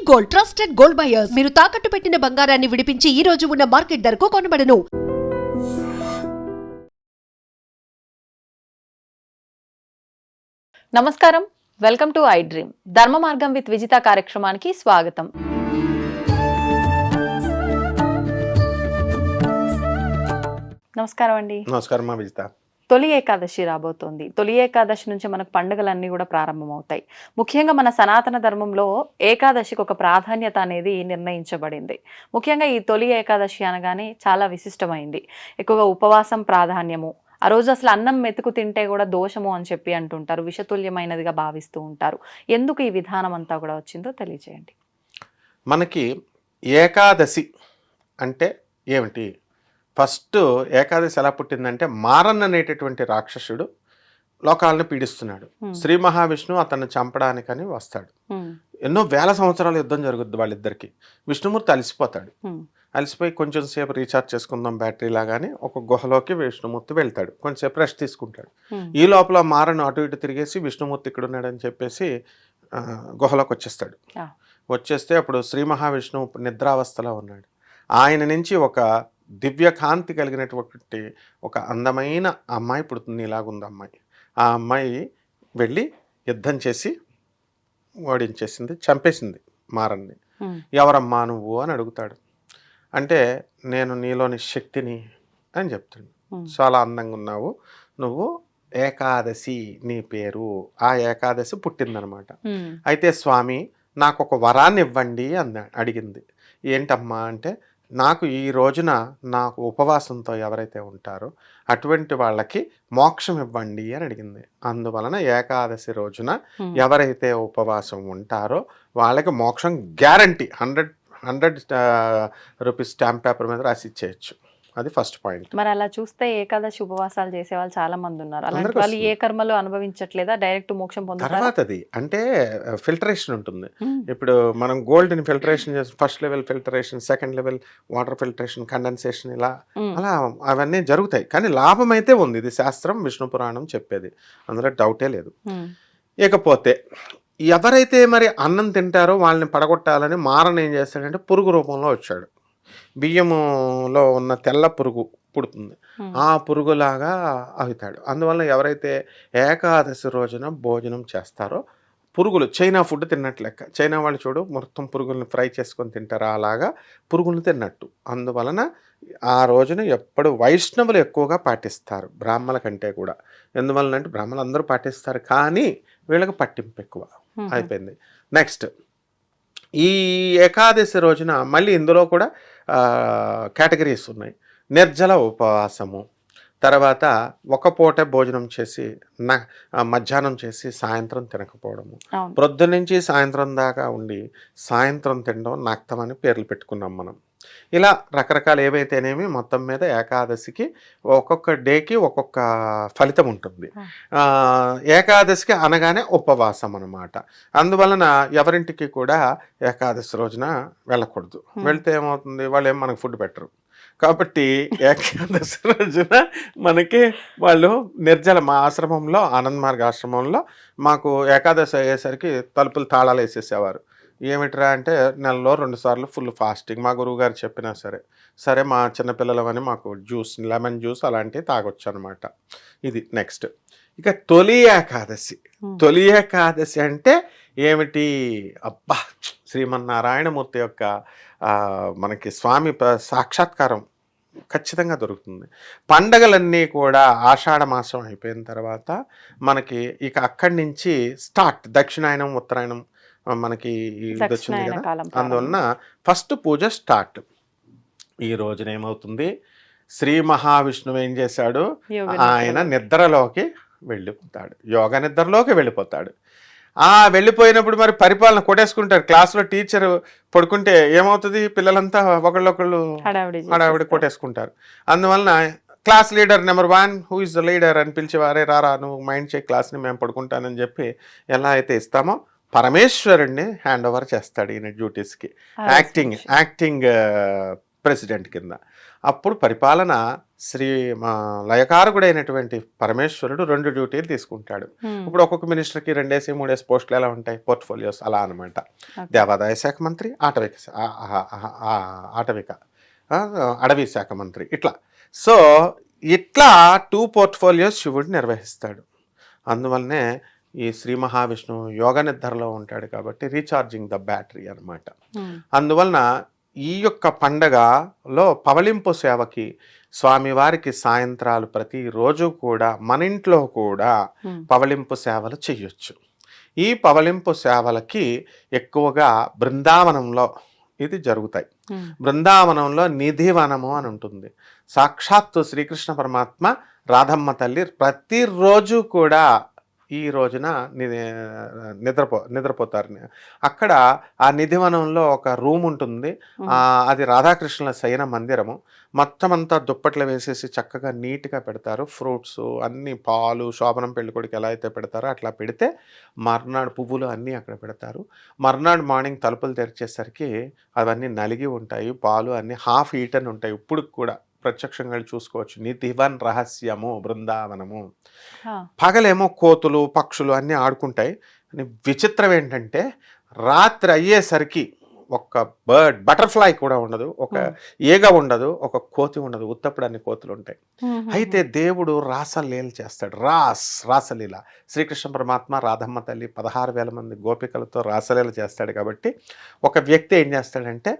Gold, trusted gold buyers. మీరు తాకట్టు పెట్టిన బంగారాన్ని విడిపించి ఈ రోజు ఉన్న మార్కెట్ ధరకు కొనబడను. నమస్కారం, వెల్కమ్ టు ఐ డ్రీమ్. ధర్మ మార్గం విత్ విజిత కార్యక్రమానికి స్వాగతం. నమస్కారం అండి. నమస్కారం విజిత. తొలి ఏకాదశి రాబోతోంది. తొలి ఏకాదశి నుంచి మనకు పండుగలన్నీ కూడా ప్రారంభమవుతాయి. ముఖ్యంగా మన సనాతన ధర్మంలో ఏకాదశికి ఒక ప్రాధాన్యత అనేది నిర్ణయించబడింది. ముఖ్యంగా ఈ తొలి ఏకాదశి అనగానే చాలా విశిష్టమైంది. ఎక్కువగా ఉపవాసం ప్రాధాన్యము. ఆ రోజు అసలు అన్నం మెతుకు తింటే కూడా దోషము అని చెప్పి అంటుంటారు, విషతుల్యమైనదిగా భావిస్తూ ఉంటారు. ఎందుకు ఈ విధానం అంతా కూడా వచ్చిందో తెలియజేయండి. మనకి ఏకాదశి అంటే ఏమిటి? ఫస్ట్ ఏకాదశి ఎలా పుట్టిందంటే, మారన్ అనేటటువంటి రాక్షసుడు లోకాలను పీడిస్తున్నాడు. శ్రీ మహావిష్ణువు అతన్ని చంపడానికని వస్తాడు. ఎన్నో వేల సంవత్సరాల యుద్ధం జరుగుద్ది వాళ్ళిద్దరికి. విష్ణుమూర్తి అలసిపోతాడు. అలసిపోయి కొంచెం సేపు రీఛార్జ్ చేసుకుందాం బ్యాటరీ లాగానే ఒక గుహలోకి విష్ణుమూర్తి వెళ్తాడు. కొంచెంసేపు రెస్ట్ తీసుకుంటాడు. ఈ లోపల మారను అటు ఇటు తిరిగేసి విష్ణుమూర్తి ఇక్కడ ఉన్నాడని చెప్పేసి గుహలోకి వచ్చేస్తాడు. వచ్చేస్తే అప్పుడు శ్రీ మహావిష్ణువు నిద్రావస్థలో ఉన్నాడు. ఆయన నుంచి ఒక దివ్య కాంతి కలిగినటువంటి ఒక అందమైన అమ్మాయి పుడుతుంది. ఇలాగుంది అమ్మాయి. ఆ అమ్మాయి వెళ్ళి యుద్ధం చేసి ఓడించేసింది, చంపేసింది మారన్ని. ఎవరమ్మా నువ్వు అని అడుగుతాడు. అంటే నేను నీలోని శక్తిని అని చెప్తాడు. చాలా అందంగా ఉన్నావు నువ్వు, ఏకాదశి నీ పేరు. ఆ ఏకాదశి పుట్టిందనమాట. అయితే స్వామి నాకు ఒక వరాన్ని ఇవ్వండి అడిగింది. ఏంటమ్మా అంటే, నాకు ఈ రోజున నాకు ఉపవాసంతో ఎవరైతే ఉంటారో అటువంటి వాళ్ళకి మోక్షం ఇవ్వండి అని అడిగింది. అందువలన ఏకాదశి రోజున ఎవరైతే ఉపవాసం ఉంటారో వాళ్ళకి మోక్షం గ్యారంటీ. 100 రూపీస్ స్టాంప్ పేపర్ మీద రాసి ఇచ్చేయచ్చు. అది ఫస్ట్ పాయింట్. మరి అలా చూస్తే ఏకాదశి ఉపవాసాలు చేసే వాళ్ళు చాలా మంది ఉన్నారు. అలాంటి వాళ్ళు ఏ కర్మలు అనుభవించట్లేదా? డైరెక్ట్ మోక్షం పొందుతారు. తర్వాత అది అంటే ఫిల్టరేషన్ ఉంటుంది. ఇప్పుడు మనం గోల్డ్ని ఫిల్టరేషన్ చేసి first level filtration, second level water filtration, condensation, ఇలా అలా అవన్నీ జరుగుతాయి. కానీ లాభం అయితే ఉంది. ఇది శాస్త్రం, విష్ణు పురాణం చెప్పేది, అందులో డౌటే లేదు. ఇకపోతే ఎవరైతే మరి అన్నం తింటారో వాళ్ళని పడగొట్టాలని మారన్ ఏం చేస్తాడంటే పురుగు రూపంలో వచ్చాడు. బియ్యములో ఉన్న తెల్ల పురుగు పుడుతుంది. ఆ పురుగులాగా అవుతాడు. అందువల్ల ఎవరైతే ఏకాదశి రోజున భోజనం చేస్తారో పురుగులు, చైనా ఫుడ్ తిన్నట్టు లెక్క. చైనా వాళ్ళు చూడు మొత్తం పురుగుల్ని ఫ్రై చేసుకొని తింటారు, అలాగా పురుగులను తిన్నట్టు. అందువలన ఆ రోజున ఎప్పుడు వైష్ణవులు ఎక్కువగా పాటిస్తారు బ్రాహ్మణుల కంటే కూడా. ఎందువలన అంటే బ్రాహ్మణులు అందరూ పాటిస్తారు, కానీ వీళ్ళకి పట్టింపు ఎక్కువ అయిపోయింది. నెక్స్ట్ ఈ ఏకాదశి రోజున మళ్ళీ ఇందులో కూడా కేటగిరీస్ ఉన్నాయి. నిర్జల ఉపవాసము, తర్వాత ఒక పూట భోజనం చేసి మధ్యాహ్నం చేసి సాయంత్రం తినకపోవడము, ప్రొద్దు నుంచి సాయంత్రం దాకా ఉండి సాయంత్రం తినడం నక్తం అని పేర్లు పెట్టుకున్నాం మనం. ఇలా రకరకాల ఏవైతేనేమి మొత్తం మీద ఏకాదశికి ఒక్కొక్క డేకి ఒక్కొక్క ఫలితం ఉంటుంది. ఏకాదశికి అనగానే ఉపవాసం అన్నమాట. అందువలన ఎవరింటికి కూడా ఏకాదశి రోజున వెళ్ళకూడదు. వెళ్తే ఏమవుతుంది, వాళ్ళు ఏం మనకు ఫుడ్ పెట్టరు. కాబట్టి ఏకాదశి రోజున మనకి వాళ్ళు నిర్జల, మా ఆశ్రమంలో ఆనంద్ మార్గ ఆశ్రమంలో మాకు ఏకాదశి అయ్యేసరికి తలుపులు తాళాలు వేసేసేవారు. ఏమిట్రా అంటే నెలలో 2 సార్లు ఫుల్ ఫాస్టింగ్. మా గురువు గారు చెప్పినా సరే మా చిన్నపిల్లలవని మాకు జ్యూస్, లెమన్ జ్యూస్ అలాంటివి తాగొచ్చు అనమాట. ఇది నెక్స్ట్. ఇక తొలి ఏకాదశి. తొలి ఏకాదశి అంటే ఏమిటి? అబ్బా, శ్రీమన్నారాయణమూర్తి యొక్క మనకి స్వామి సాక్షాత్కారం ఖచ్చితంగా దొరుకుతుంది. పండగలన్నీ కూడా ఆషాఢ మాసం అయిపోయిన తర్వాత మనకి ఇక అక్కడి నుంచి స్టార్ట్. దక్షిణాయనం, ఉత్తరాయణం మనకి ఇది వచ్చింది కదా. అందువలన ఫస్ట్ పూజ స్టార్ట్. ఈ రోజున ఏమవుతుంది, శ్రీ మహావిష్ణువు ఏం చేశాడు, ఆయన నిద్రలోకి వెళ్ళిపోతాడు, యోగ నిద్రలోకి వెళ్ళిపోతాడు. వెళ్ళిపోయినప్పుడు మరి పరిపాలన కొట్టేసుకుంటారు. క్లాసులో టీచర్ పడుకుంటే ఏమవుతుంది, పిల్లలంతా ఒకళ్ళొకళ్ళు హడావిడి కొట్టేసుకుంటారు. అందువలన class leader number 1 who is the leader అని పిలిచి, వారే రారా నువ్వు మైండ్ చేయి క్లాస్ని, మేము పడుకుంటానని చెప్పి ఎలా అయితే ఇస్తామో పరమేశ్వరుణ్ణి హ్యాండ్ ఓవర్ చేస్తాడు ఈయన డ్యూటీస్కి, యాక్టింగ్ ప్రెసిడెంట్ కింద. అప్పుడు పరిపాలన శ్రీ మా లయకారకుడైనటువంటి పరమేశ్వరుడు 2 డ్యూటీలు తీసుకుంటాడు. ఇప్పుడు ఒక్కొక్క మినిస్టర్కి 2 3 పోస్టులు ఎలా ఉంటాయి, పోర్ట్ఫోలియోస్ అలా అనమాట. దేవాదాయ శాఖ మంత్రి, అటవీ శాఖ మంత్రి, ఇట్లా. సో ఇట్లా 2 పోర్ట్ఫోలియోస్ శివుడు నిర్వహిస్తాడు. అందువల్లనే ఈ శ్రీ మహావిష్ణువు యోగ నిద్రలో ఉంటాడు కాబట్టి రీఛార్జింగ్ ద బ్యాటరీ అనమాట. అందువలన ఈ యొక్క పండగలో పవళింపు సేవకి స్వామివారికి సాయంత్రాలు ప్రతిరోజు కూడా మన ఇంట్లో కూడా పవళింపు సేవలు చేయొచ్చు. ఈ పవళింపు సేవలకి ఎక్కువగా బృందావనంలో ఇది జరుగుతాయి. బృందావనంలో నిధివనము అని ఉంటుంది. సాక్షాత్తు శ్రీకృష్ణ పరమాత్మ రాధమ్మ తల్లి ప్రతిరోజు కూడా ఈ రోజున నిద్రపోతారు. అక్కడ ఆ నిధివనంలో ఒక రూమ్ ఉంటుంది. అది రాధాకృష్ణుల శయన మందిరము. మొత్తం అంతా దుప్పట్లు వేసేసి చక్కగా నీట్గా పెడతారు. ఫ్రూట్స్ అన్ని, పాలు, శోభనం పెళ్ళికొడికి ఎలా అయితే పెడతారో అట్లా పెడితే మర్నాడు పువ్వులు అన్నీ అక్కడ పెడతారు. మర్నాడు మార్నింగ్ తలుపులు తెరిచేసరికి అవన్నీ నలిగి ఉంటాయి. పాలు అన్నీ హాఫ్ ఈటన్ ఉంటాయి. ఇప్పుడు కూడా ప్రత్యక్షంగా చూసుకోవచ్చు. నిధివన్ రహస్యము బృందావనము. పగలేమో కోతులు, పక్షులు అన్నీ ఆడుకుంటాయి. విచిత్రం ఏంటంటే రాత్రి అయ్యేసరికి ఒక బటర్ఫ్లై కూడా ఉండదు, ఒక ఈగ ఉండదు, ఒక కోతి ఉండదు. ఉత్తప్పుడు అన్ని కోతులు ఉంటాయి. అయితే దేవుడు రాసలీల చేస్తాడు. రాసలీల శ్రీకృష్ణ పరమాత్మ రాధమ్మ తల్లి 16,000 మంది గోపికలతో రాసలీల చేస్తాడు. కాబట్టి ఒక వ్యక్తి ఏం చేస్తాడంటే,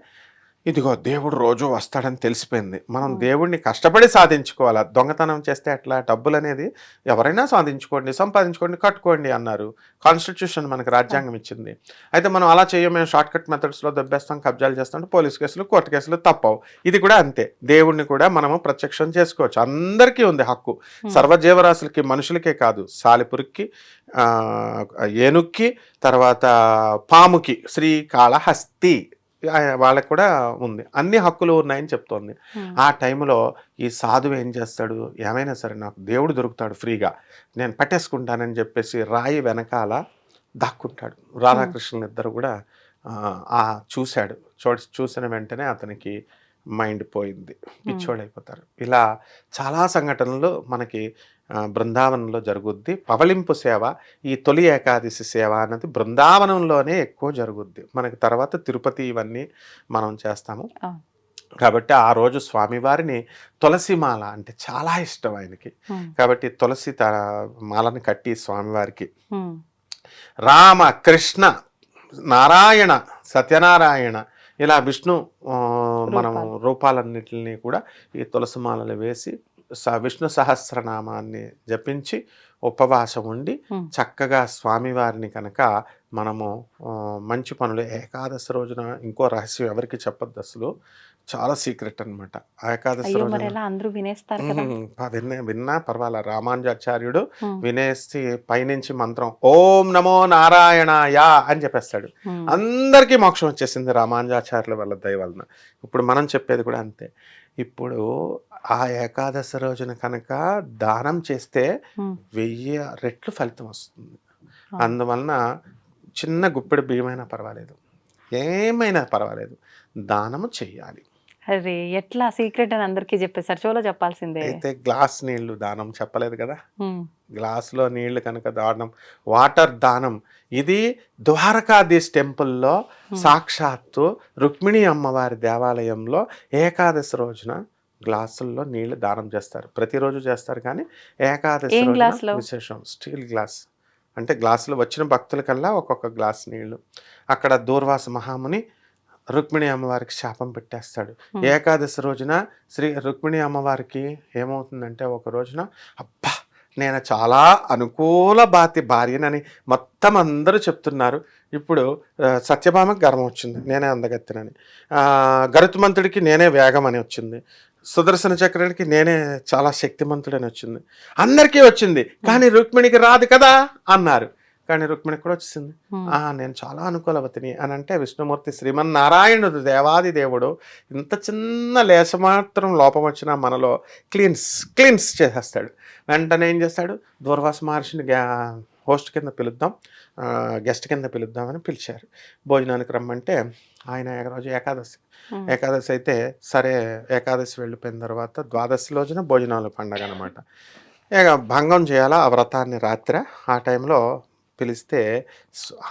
ఇదిగో దేవుడు రోజు వస్తాడని తెలిసిపోయింది, మనం దేవుడిని కష్టపడి సాధించుకోవాలి. దొంగతనం చేస్తే అట్లా డబ్బులు అనేది ఎవరైనా సాధించుకోండి, సంపాదించుకోండి, కట్టుకోండి అన్నారు. కాన్స్టిట్యూషన్ మనకు రాజ్యాంగం ఇచ్చింది. అయితే మనం అలా చేయము, మేము షార్ట్ కట్ మెథడ్స్లో దెబ్బేస్తాం, కబ్జాలు చేస్తాం, పోలీస్ కేసులు, కోర్టు కేసులు తప్పవు. ఇది కూడా అంతే. దేవుడిని కూడా మనము ప్రత్యక్షం చేసుకోవచ్చు. అందరికీ ఉంది హక్కు. సర్వజీవరాశులకి, మనుషులకే కాదు, సాలిపురికి, ఏనుక్కి, తర్వాత పాముకి, శ్రీకాళహస్తి వాళ్ళకు కూడా ఉంది. అన్ని హక్కులు ఉన్నాయని చెప్తోంది. ఆ టైంలో ఈ సాధువు ఏం చేస్తాడు, ఏమైనా సరే నాకు దేవుడు దొరుకుతాడు ఫ్రీగా, నేను పట్టేసుకుంటానని చెప్పేసి రాయి వెనకాల దాక్కుంటాడు. రాధాకృష్ణులు ఇద్దరు కూడా చూసిన వెంటనే అతనికి మైండ్ పోయింది, పిచ్చోడైపోతారు. ఇలా చాలా సంఘటనలు మనకి బృందావనంలో జరుగుద్ది. పవళింపు సేవ, ఈ తొలి ఏకాదశి సేవ అన్నది బృందావనంలోనే ఎక్కువ జరుగుద్ది. మనకి తర్వాత తిరుపతి ఇవన్నీ మనం చేస్తాము. కాబట్టి ఆ రోజు స్వామివారిని తులసి మాల అంటే చాలా ఇష్టం ఆయనకి. కాబట్టి తులసి మాలను కట్టి స్వామివారికి రామ, కృష్ణ, నారాయణ, సత్యనారాయణ ఇలా విష్ణు మనం రూపాలన్నిటిని కూడా ఈ తులసి మాలలు వేసి విష్ణు సహస్రనామాన్ని జపించి ఉపవాసం ఉండి చక్కగా స్వామివారిని కనుక మనము మంచి పనులు ఏకాదశి రోజున ఇంకో రహస్యం ఎవరికి చెప్పొద్దు, అసలు చాలా సీక్రెట్ అనమాట. ఏకాదశి విన్నా పర్వాలా, రామానుజాచార్యుడు వినేసి పైనుంచి మంత్రం ఓం నమో నారాయణాయ అని చెప్పేస్తాడు. అందరికీ మోక్షం వచ్చేసింది రామానుజాచార్యుల వల్ల దయ వలన. ఇప్పుడు మనం చెప్పేది కూడా అంతే. ఇప్పుడు ఆ ఏకాదశి రోజున కనుక దానం చేస్తే 1000 రెట్లు ఫలితం వస్తుంది. అందువలన చిన్న గుప్పెడు బియ్యమైనా పర్వాలేదు, ఏమైనా పర్వాలేదు, దానము చెయ్యాలి. అరే ఎట్లా సీక్రెట్ అని అందరికీ చెప్పేసారు, చోలో చెప్పాల్సిందే. అయితే గ్లాస్ నీళ్లు దానం చెప్పలేదు కదా, గ్లాసులో నీళ్లు కనుక దానం, వాటర్ దానం. ఇది ద్వారకాధీశ్ టెంపుల్లో సాక్షాత్తు రుక్మిణి అమ్మవారి దేవాలయంలో ఏకాదశి రోజున గ్లాసుల్లో నీళ్లు దానం చేస్తారు. ప్రతిరోజు చేస్తారు, కానీ ఏకాదశి రోజున విశేషం. స్టీల్ గ్లాస్ అంటే గ్లాసులో వచ్చిన భక్తులకల్లా ఒక్కొక్క గ్లాస్ నీళ్లు. అక్కడ దూర్వాస మహాముని రుక్మిణి అమ్మవారికి శాపం పెట్టేస్తాడు. ఏకాదశి రోజున రుక్మిణి అమ్మవారికి ఏమవుతుందంటే, ఒక రోజున అబ్బా నేను చాలా అనుకూల భార్యనని మొత్తం అందరూ చెప్తున్నారు. ఇప్పుడు సత్యభామకి గర్వం వచ్చింది, నేనే అందగత్తెనని. గరుత్మంతుడికి నేనే వేగం అని వచ్చింది. సుదర్శన చక్రానికి నేనే చాలా శక్తిమంతుడని వచ్చింది. అందరికీ వచ్చింది, కానీ రుక్మిణికి రాదు కదా అన్నారు. కానీ రుక్మిణికి కూడా వచ్చింది. నేను చాలా అనుకూలవతిని అని అంటే, విష్ణుమూర్తి శ్రీమన్నారాయణుడు దేవాది దేవుడు ఇంత చిన్న లేశమాత్రం లోపం వచ్చినా మనలో క్లీన్స్ చేసేస్తాడు. వెంటనే ఏం చేస్తాడు, దూర్వాస మహర్షిని హోస్ట్ కింద పిలుద్దాం, గెస్ట్ కింద పిలుద్దామని పిలిచారు. భోజనానికి రమ్మంటే ఆయన రోజు ఏకాదశి అయితే సరే, ఏకాదశి వెళ్ళిపోయిన తర్వాత ద్వాదశి రోజున భోజనాలు పండగ అనమాట. ఇక భంగం చేయాలా ఆ వ్రతాన్ని రాత్రి. ఆ టైంలో పిలిస్తే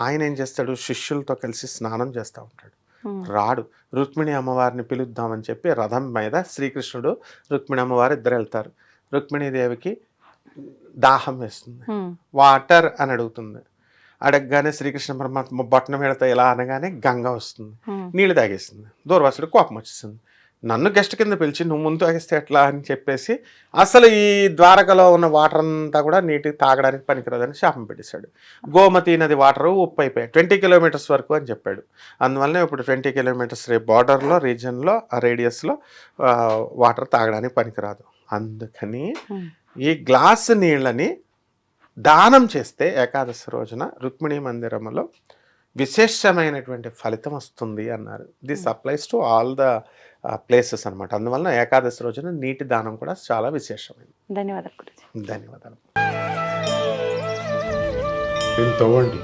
ఆయన ఏం చేస్తాడు, శిష్యులతో కలిసి స్నానం చేస్తూ ఉంటాడు. రాడు. రుక్మిణి అమ్మవారిని పిలుద్దామని చెప్పి రథం మీద శ్రీకృష్ణుడు, రుక్మిణి అమ్మవారు ఇద్దరు వెళ్తారు. రుక్మిణీదేవికి దాహం వేస్తుంది, వాటర్ అని అడుగుతుంది. అడగగానే శ్రీకృష్ణ పరమాత్మ బొట్టన పెడతా ఇలా అనగానే గంగ వస్తుంది, నీళ్ళు తాగేస్తుంది. దూర్వాసుడు కోపం వచ్చేసింది, నన్ను గెస్ట్ కింద పిలిచి నువ్వు ముందు తాగేస్తే ఎట్లా అని చెప్పేసి అసలు ఈ ద్వారకలో ఉన్న వాటర్ అంతా కూడా నీటికి తాగడానికి పనికిరాదని శాపం పెట్టేశాడు. గోమతి నది వాటర్ ఉప్పు అయిపోయాయి, 20 కిలోమీటర్స్ వరకు అని చెప్పాడు. అందువల్లనే ఇప్పుడు 20 కిలోమీటర్స్ బార్డర్లో రీజియన్లో ఆ రేడియస్లో వాటర్ తాగడానికి పనికిరాదు. అందుకని ఈ గ్లాసు నీళ్ళని దానం చేస్తే ఏకాదశి రోజున రుక్మిణీ మందిరంలో విశేషమైనటువంటి ఫలితం వస్తుంది అన్నారు. This applies to all the places అనమాట. అందువలన ఏకాదశి రోజున నీటి దానం కూడా చాలా విశేషమైనది. ధన్యవాదాలు గురుజీ. ధన్యవాదాలు. దీన్ని తవ్వండి,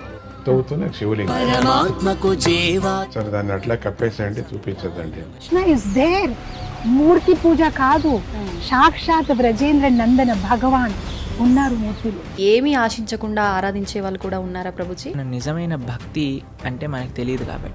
తవ్వుతూనే శివలింగం. సరే దాన్ని అట్లా కప్పేసేయండి, చూపించదండి. Krishna is there. మూర్తి పూజ కాదు, సాక్షాత్ బ్రజేంద్ర నందన భగవాన్ ఉన్నారు మూర్తిలో. ఏమీ ఆశించకుండా ఆరాధించే వాళ్ళు కూడా ఉన్నారా ప్రభుజీ? నిజమైన భక్తి అంటే మనకు తెలియదు కాబట్టి